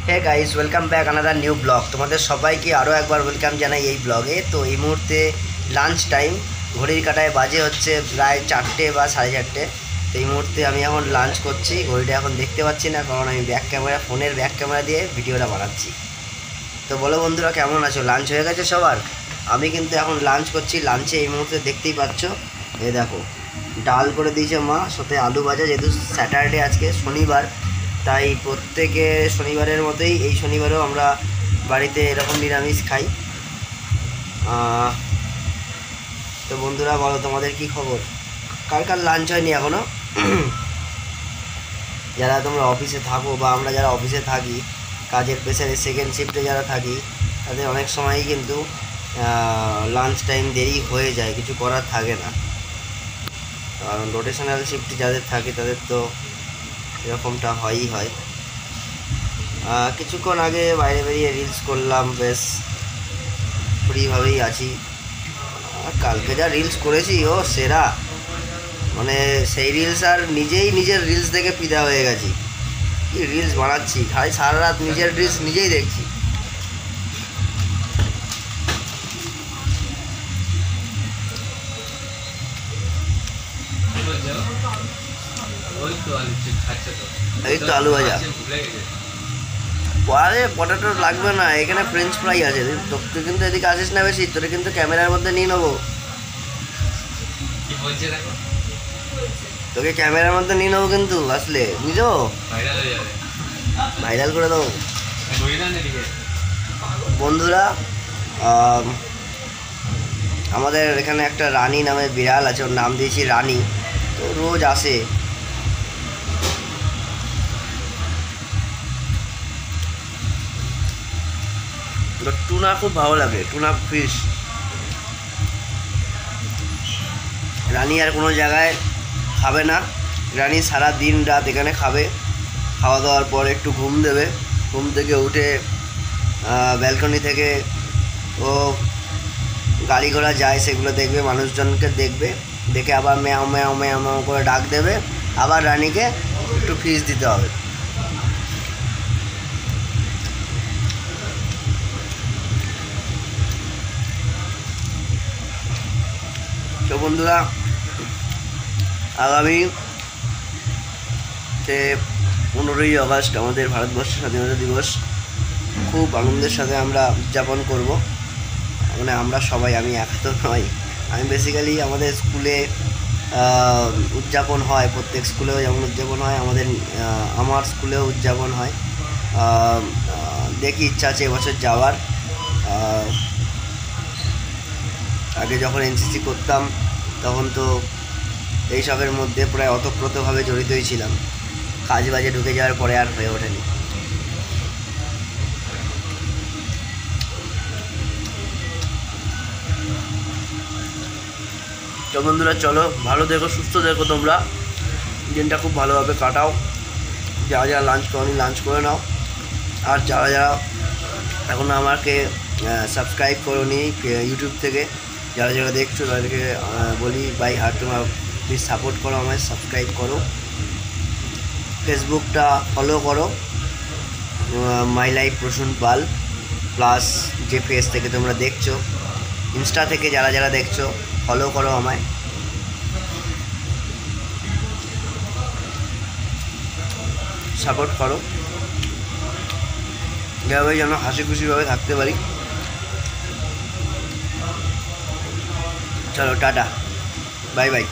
হে guys, welcome back another new blog. তোমাদের সবাইকে আরও একবার ওয়েলকাম জানাই এই ব্লগে। তো এই মুহূর্তে লাঞ্চ টাইম, ঘড়ির কাঁটায় বাজে হচ্ছে প্রায় 4টে বা 4:30। তো এই মুহূর্তে আমি এখন লাঞ্চ করছি। ঘড়িটা এখন দেখতে পাচ্ছি না, কারণ আমি ফোনের ব্যাক ক্যামেরা দিয়ে ভিডিওটা বানাচ্ছি। তো বলো বন্ধুরা, কেমন আছো? লাঞ্চ হয়ে গেছে সবার? আমি কিন্তু এখন লাঞ্চ করছি। লাঞ্চে এই মুহূর্তে দেখতেই পাচ্ছ, এই দেখো ডাল করে দিয়েছে মা, সাথে আলু ভাজা। যেহেতু স্যাটারডে, আজকে শনিবার, তাই প্রত্যেকে শনিবারের মতোই এই শনিবারেও আমরা বাড়িতে এরকম নিরামিষ খাই। তো বন্ধুরা বলো, তোমাদের কি খবর? কার কার লাঞ্চ হয়নি এখনও? যারা তোমরা অফিসে থাকো বা আমরা যারা অফিসে থাকি, কাজের প্রেসারে সেকেন্ড শিফটে যারা থাকি, তাদের অনেক সময়ই কিন্তু লাঞ্চ টাইম দেরি হয়ে যায়, কিছু করার থাকে না। কারণ রোটেশনাল শিফট যাদের থাকে তাদের তো এরকমটা হয়ই হয়। কিছুক্ষণ আগে বাইরে বেরিয়ে রিলস করলাম, বেশ ফ্রিভাবেই আছি। কালকে যা রিলস করেছি, ও সেরা, মানে সেই রিলস আর নিজের রিলস দেখে পিদা হয়ে গেছি। কি রিলস বানাচ্ছি, খালি সারা রাত নিজের রিলস নিজেই দেখছি। এই তো আলু ভাজা। পরে পটেটো লাগবে না, এখানে ফ্রেঞ্চ ফ্রাই আছে। তুই কিন্তু এদিকে আসিস না বেশি, তোরে কিন্তু ক্যামেরার মধ্যে নিয়ে নেবো। তোকে ক্যামেরার মধ্যে নিয়ে নেবো কিন্তু আসলে, বুঝো, ভাইরাল করে দেবো। বন্ধুরা, আমাদের এখানে একটা রানী নামের বিড়াল আছে, ওর নাম দিয়েছি রানী। তো রোজ আসে। টুনা খুব ভালো লাগে, টুনা ফিশ। রানী আর কোনো জায়গায় খাবে না, রানী সারা দিন রাত এখানে খাবে। খাওয়া দাওয়ার পর একটু ঘুম দেবে, ঘুম থেকে উঠে ব্যালকনি থেকে ও গাড়ি ঘোড়া যায় সেগুলো দেখবে, মানুষজনকে দেখবে, দেখে আবার ম্যাও ম্যাও ম্যাও ম্যাও করে ডাক দেবে। আবার রানীকে একটু ফিশ দিতে হবে। তো বন্ধুরা, আগামী 15ই আগস্ট আমাদের ভারতবর্ষের স্বাধীনতা দিবস খুব আনন্দের সাথে আমরা উদযাপন করব। মানে আমরা সবাই, আমি একা তো নয়, আমি বেসিক্যালি আমাদের স্কুলে উদযাপন হয়, প্রত্যেক স্কুলেও যেমন উদযাপন হয়, আমার স্কুলেও উদযাপন হয়। দেখি, ইচ্ছা আছে এবছর যাওয়ার। আগে যখন এনসিসি করতাম তখন তো এইসবের মধ্যে প্রায় ওতপ্রোতভাবে জড়িতই ছিলাম। কাজ বাজে ঢুকে যাওয়ার পরে আর হয়ে ওঠেনি। তো বন্ধুরা চলো, ভালো দেখো, সুস্থ দেখো, তোমরা দিনটা খুব ভালোভাবে কাটাও। যারা যারা লাঞ্চ করনি লাঞ্চ করে নাও। আর যারা যারা এখনও আমাকে সাবস্ক্রাইব করোনি ইউটিউব থেকে, যারা যারা দেখছো তাদেরকে বলি, বাই হার্ট, তোমরা প্লিজ সাপোর্ট করো, আমায় সাবস্ক্রাইব করো। ফেসবুকটা ফলো করো, my life Prasun Pal plus, যে পেজ থেকে তোমরা দেখছো। ইনস্টা থেকে যারা যারা দেখছো ফলো করো আমায়, সাপোর্ট করো, যেভাবে যেন হাসি খুশিভাবে থাকতে পারি। চলো টাটা, বাই বাই।